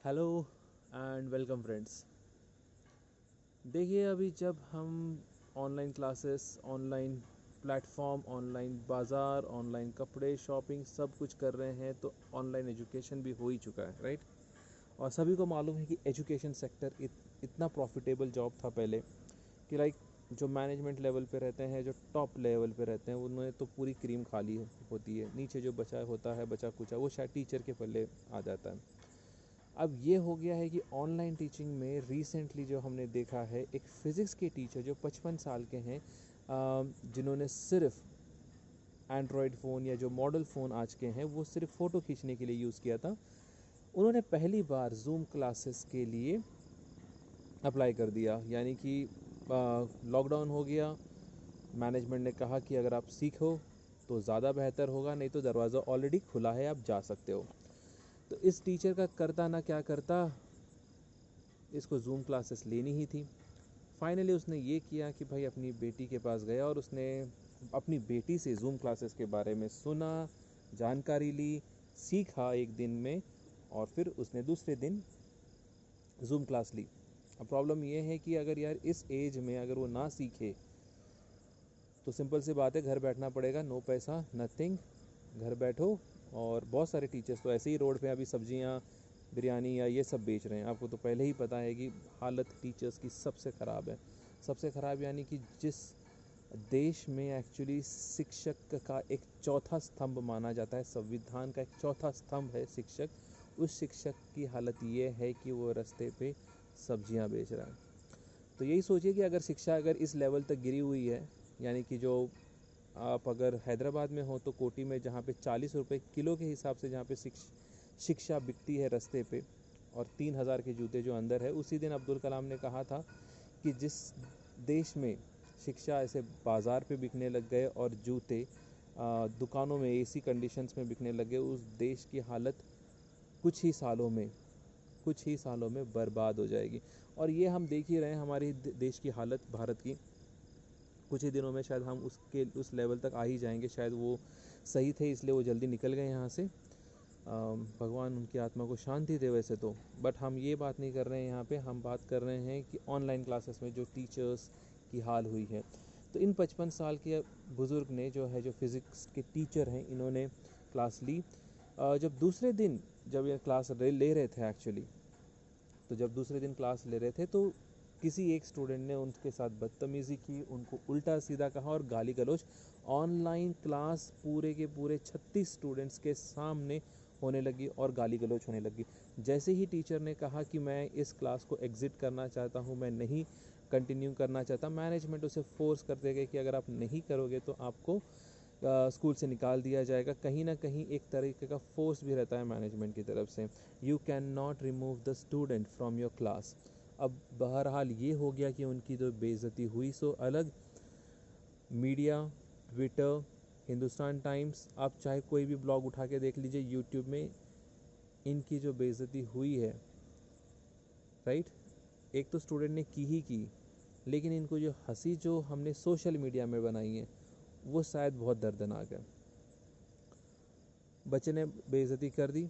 Hello and welcome friends. देखिए, अभी जब हम online classes, online platform, online बाज़ार, ऑनलाइन कपड़े, शॉपिंग सब कुछ कर रहे हैं तो ऑनलाइन एजुकेशन भी हो ही चुका है, राइट। और सभी को मालूम है कि एजुकेशन सेक्टर इतना प्रॉफिटेबल जॉब था पहले कि लाइक जो मैनेजमेंट लेवल पे रहते हैं, जो टॉप लेवल पे रहते हैं, उन्हें तो पूरी क्रीम खाली होती है। नीचे जो बचा होता है, बचा कुचा, वो शायद टीचर के पल्ले आ जाता है। अब ये हो गया है कि ऑनलाइन टीचिंग में रिसेंटली जो हमने देखा है, एक फ़िज़िक्स के टीचर जो 55 साल के हैं, जिन्होंने सिर्फ एंड्रॉयड फ़ोन या जो मॉडल फ़ोन आज के हैं वो सिर्फ फ़ोटो खींचने के लिए यूज़ किया था, उन्होंने पहली बार जूम क्लासेस के लिए अप्लाई कर दिया। यानी कि लॉकडाउन हो गया, मैनेजमेंट ने कहा कि अगर आप सीखो तो ज़्यादा बेहतर होगा, नहीं तो दरवाज़ा ऑलरेडी खुला है, आप जा सकते हो। तो इस टीचर का करता ना क्या करता, इसको जूम क्लासेस लेनी ही थी। फाइनली उसने ये किया कि भाई अपनी बेटी के पास गया और उसने अपनी बेटी से जूम क्लासेस के बारे में सुना, जानकारी ली, सीखा एक दिन में, और फिर उसने दूसरे दिन जूम क्लास ली। अब प्रॉब्लम ये है कि अगर यार इस एज में अगर वो ना सीखे तो सिंपल सी बात है, घर बैठना पड़ेगा, नो पैसा नथिंग, घर बैठो। और बहुत सारे टीचर्स तो ऐसे ही रोड पे अभी सब्जियां, बिरयानी या ये सब बेच रहे हैं। आपको तो पहले ही पता है कि हालत टीचर्स की सबसे ख़राब है, सबसे ख़राब। यानी कि जिस देश में एक्चुअली शिक्षक का एक चौथा स्तंभ माना जाता है, संविधान का एक चौथा स्तंभ है शिक्षक, उस शिक्षक की हालत ये है कि वो रास्ते पे सब्जियां बेच रहा है। तो यही सोचिए कि अगर शिक्षा अगर इस लेवल तक गिरी हुई है, यानी कि जो आप अगर हैदराबाद में हो तो कोटी में जहाँ पे 40 रुपये किलो के हिसाब से जहाँ पे शिक्षा बिकती है रास्ते पे, और 3,000 के जूते जो अंदर है। उसी दिन अब्दुल कलाम ने कहा था कि जिस देश में शिक्षा ऐसे बाज़ार पे बिकने लग गए और जूते दुकानों में एसी कंडीशंस में बिकने लग गए, उस देश की हालत कुछ ही सालों में बर्बाद हो जाएगी। और ये हम देख ही रहे हैं, हमारी देश की हालत, भारत की। कुछ ही दिनों में शायद हम उस लेवल तक आ ही जाएंगे। शायद वो सही थे इसलिए वो जल्दी निकल गए यहाँ से। भगवान उनकी आत्मा को शांति दे वैसे तो। बट हम ये बात नहीं कर रहे हैं यहाँ पे, हम बात कर रहे हैं कि ऑनलाइन क्लासेस में जो टीचर्स की हाल हुई है। तो इन 55 साल के बुज़ुर्ग ने जो फिज़िक्स के टीचर हैं, इन्होंने क्लास ली। जब दूसरे दिन जब ये क्लास ले रहे थे एक्चुअली, तो जब दूसरे दिन क्लास ले रहे थे तो किसी एक स्टूडेंट ने उनके साथ बदतमीज़ी की, उनको उल्टा सीधा कहा और गाली गलौज। ऑनलाइन क्लास पूरे के पूरे 36 स्टूडेंट्स के सामने होने लगी और गाली गलौज होने लगी। जैसे ही टीचर ने कहा कि मैं इस क्लास को एग्ज़िट करना चाहता हूँ, मैं नहीं कंटिन्यू करना चाहता, मैनेजमेंट उसे फोर्स करते गए कि अगर आप नहीं करोगे तो आपको स्कूल से निकाल दिया जाएगा। कहीं ना कहीं एक तरीके का फोर्स भी रहता है मैनेजमेंट की तरफ से, you can not remove the student from your class. अब बहरहाल ये हो गया कि उनकी तो बेइज्जती हुई सो अलग। मीडिया, ट्विटर, हिंदुस्तान टाइम्स, आप चाहे कोई भी ब्लॉग उठा के देख लीजिए यूट्यूब में, इनकी जो बेइज्जती हुई है, राइट। एक तो स्टूडेंट ने की ही की, लेकिन इनको जो हंसी जो हमने सोशल मीडिया में बनाई है वो शायद बहुत दर्दनाक है। बच्चे ने बेइज्जती कर दी।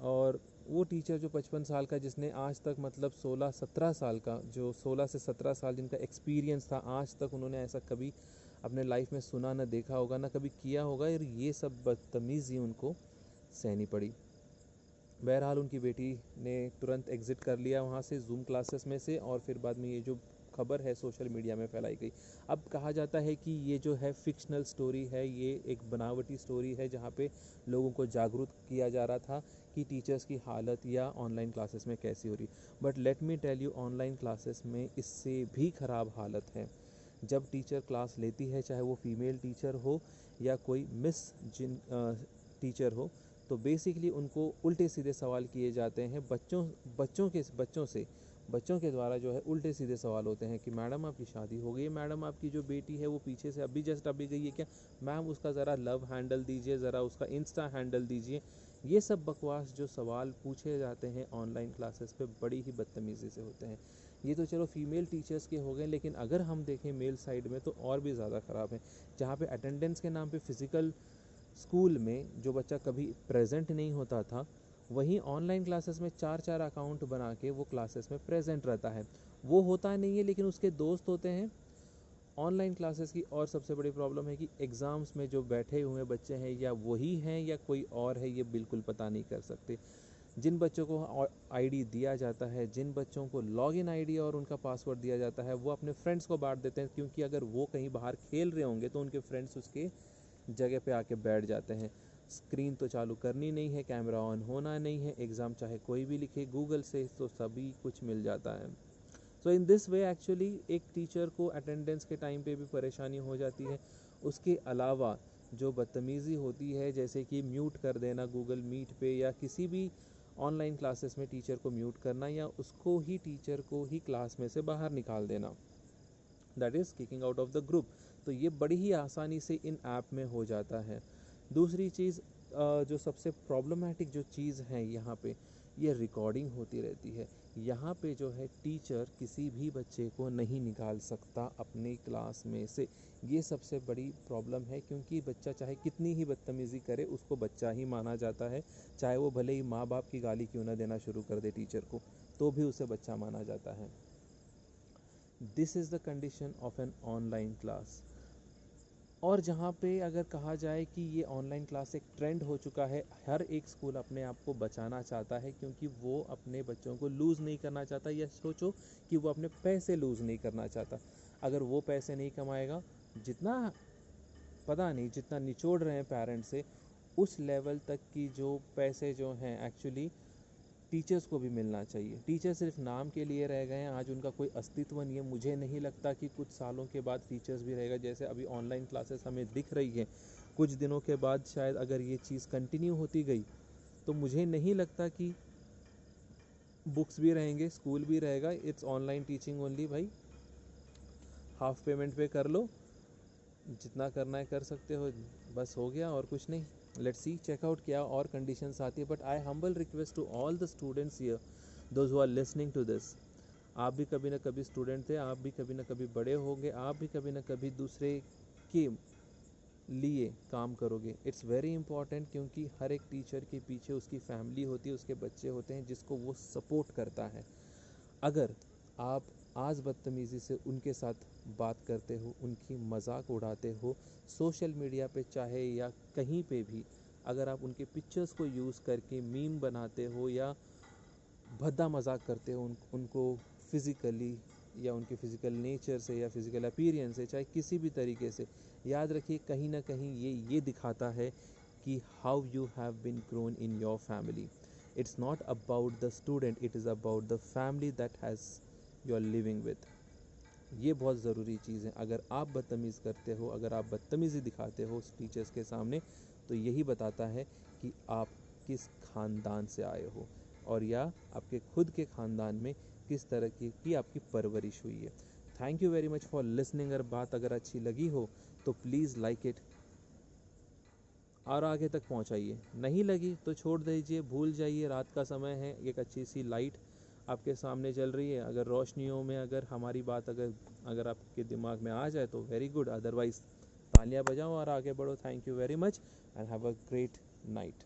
और वो टीचर जो 55 साल का, जिसने आज तक मतलब 16-17 साल का, जो 16 से 17 साल जिनका एक्सपीरियंस था, आज तक उन्होंने ऐसा कभी अपने लाइफ में सुना ना देखा होगा, ना कभी किया होगा, और ये सब बदतमीज़ी उनको सहनी पड़ी। बहरहाल उनकी बेटी ने तुरंत एग्ज़िट कर लिया वहाँ से, जूम क्लासेस में से। और फिर बाद में ये जो खबर है सोशल मीडिया में फैलाई गई। अब कहा जाता है कि ये जो है फिक्शनल स्टोरी है, ये एक बनावटी स्टोरी है जहाँ पे लोगों को जागरूक किया जा रहा था कि टीचर्स की हालत या ऑनलाइन क्लासेस में कैसी हो रही। But let me tell you, online classes में इससे भी ख़राब हालत है। जब टीचर क्लास लेती है, चाहे वो फीमेल टीचर हो या कोई मिस टीचर हो, तो बेसिकली उनको उल्टे सीधे सवाल किए जाते हैं बच्चों के द्वारा जो है उल्टे सीधे सवाल होते हैं कि मैडम आपकी शादी हो गई है, मैडम आपकी जो बेटी है वो पीछे से अभी गई है क्या, मैम उसका ज़रा लव हैंडल दीजिए, ज़रा उसका इंस्टा हैंडल दीजिए। ये सब बकवास जो सवाल पूछे जाते हैं ऑनलाइन क्लासेस पे, बड़ी ही बदतमीज़ी से होते हैं। ये तो चलो फीमेल टीचर्स के हो गए, लेकिन अगर हम देखें मेल साइड में तो और भी ज़्यादा ख़राब है। जहाँ पे अटेंडेंस के नाम पे फ़िज़िकल स्कूल में जो बच्चा कभी प्रेजेंट नहीं होता था, वहीं ऑनलाइन क्लासेस में 4 अकाउंट बना के वो क्लासेस में प्रेजेंट रहता है, वो होता नहीं है लेकिन उसके दोस्त होते हैं। ऑनलाइन क्लासेस की और सबसे बड़ी प्रॉब्लम है कि एग्ज़ाम्स में जो बैठे हुए बच्चे हैं या वही हैं या कोई और है, ये बिल्कुल पता नहीं कर सकते। जिन बच्चों को आईडी दिया जाता है, जिन बच्चों को लॉगिन आईडी और उनका पासवर्ड दिया जाता है, वो अपने फ्रेंड्स को बांट देते हैं, क्योंकि अगर वो कहीं बाहर खेल रहे होंगे तो उनके फ्रेंड्स उसके जगह पे आके बैठ जाते हैं। स्क्रीन तो चालू करनी नहीं है, कैमरा ऑन होना नहीं है, एग्ज़ाम चाहे कोई भी लिखे गूगल से तो सभी कुछ मिल जाता है। सो इन दिस वे एक्चुअली एक टीचर को अटेंडेंस के टाइम पे भी परेशानी हो जाती है। उसके अलावा जो बदतमीज़ी होती है, जैसे कि म्यूट कर देना गूगल मीट पे या किसी भी ऑनलाइन क्लासेस में टीचर को म्यूट करना या उसको ही टीचर को ही क्लास में से बाहर निकाल देना, that is kicking out of the group. तो ये बड़ी ही आसानी से इन ऐप में हो जाता है। दूसरी चीज़ जो सबसे प्रॉब्लमेटिक जो चीज़ है यहाँ पे, ये रिकॉर्डिंग होती रहती है। यहाँ पे जो है टीचर किसी भी बच्चे को नहीं निकाल सकता अपने क्लास में से। ये सबसे बड़ी प्रॉब्लम है, क्योंकि बच्चा चाहे कितनी ही बदतमीज़ी करे उसको बच्चा ही माना जाता है। चाहे वो भले ही माँ बाप की गाली क्यों ना देना शुरू कर दे टीचर को, तो भी उसे बच्चा माना जाता है। This is the condition of an online class. और जहाँ पे अगर कहा जाए कि ये ऑनलाइन क्लास एक ट्रेंड हो चुका है, हर एक स्कूल अपने आप को बचाना चाहता है, क्योंकि वो अपने बच्चों को लूज़ नहीं करना चाहता। या सोचो कि वो अपने पैसे लूज़ नहीं करना चाहता। अगर वो पैसे नहीं कमाएगा, जितना पता नहीं जितना निचोड़ रहे हैं पेरेंट्स से, उस लेवल तक की जो पैसे जो हैं एक्चुअली टीचर्स को भी मिलना चाहिए। टीचर सिर्फ नाम के लिए रह गए हैं, आज उनका कोई अस्तित्व नहीं है। मुझे नहीं लगता कि कुछ सालों के बाद टीचर्स भी रहेगा। जैसे अभी ऑनलाइन क्लासेस हमें दिख रही है, कुछ दिनों के बाद शायद अगर ये चीज़ कंटिन्यू होती गई तो मुझे नहीं लगता कि बुक्स भी रहेंगे, स्कूल भी रहेगा। इट्स ऑनलाइन टीचिंग ओनली भाई, हाफ पेमेंट पे कर लो, जितना करना है कर सकते हो, बस हो गया और कुछ नहीं। लेट्स सी चेकआउट क्या और कंडीशंस आती है। But I humble request to all the students here, those who are listening to this, आप भी कभी ना कभी स्टूडेंट थे, आप भी कभी ना कभी बड़े होंगे, आप भी कभी ना कभी दूसरे के लिए काम करोगे। इट्स वेरी इंपॉर्टेंट, क्योंकि हर एक टीचर के पीछे उसकी फैमिली होती है, उसके बच्चे होते हैं जिसको वो सपोर्ट करता है। अगर आप आज बदतमीज़ी से उनके साथ बात करते हो, उनकी मजाक उड़ाते हो सोशल मीडिया पे चाहे या कहीं पे भी, अगर आप उनके पिक्चर्स को यूज़ करके मीम बनाते हो या भद्दा मजाक करते हो उनको फिज़िकली या उनके फ़िज़िकल नेचर से या फिज़िकल अपीयरेंस से, चाहे किसी भी तरीके से, याद रखिए कहीं ना कहीं ये दिखाता है कि how you have been grown in your family. It's not about the student, it is about the family that has you are living with. ये बहुत ज़रूरी चीज़ है। अगर आप बदतमीज़ करते हो, अगर आप बदतमीज़ी दिखाते हो उस टीचर्स के सामने, तो यही बताता है कि आप किस ख़ानदान से आए हो और या आपके खुद के ख़ानदान में किस तरह की आपकी परवरिश हुई है। Thank you very much for listening. अगर बात अगर अच्छी लगी हो तो प्लीज़ लाइक इट और आगे तक पहुंचाइए। नहीं लगी तो छोड़ दीजिए, भूल जाइए। रात का समय है, एक अच्छी सी लाइट आपके सामने चल रही है, अगर रोशनियों में अगर हमारी बात अगर आपके दिमाग में आ जाए तो वेरी गुड, अदरवाइज़ तालियां बजाओ और आगे बढ़ो। Thank you very much and have a great night.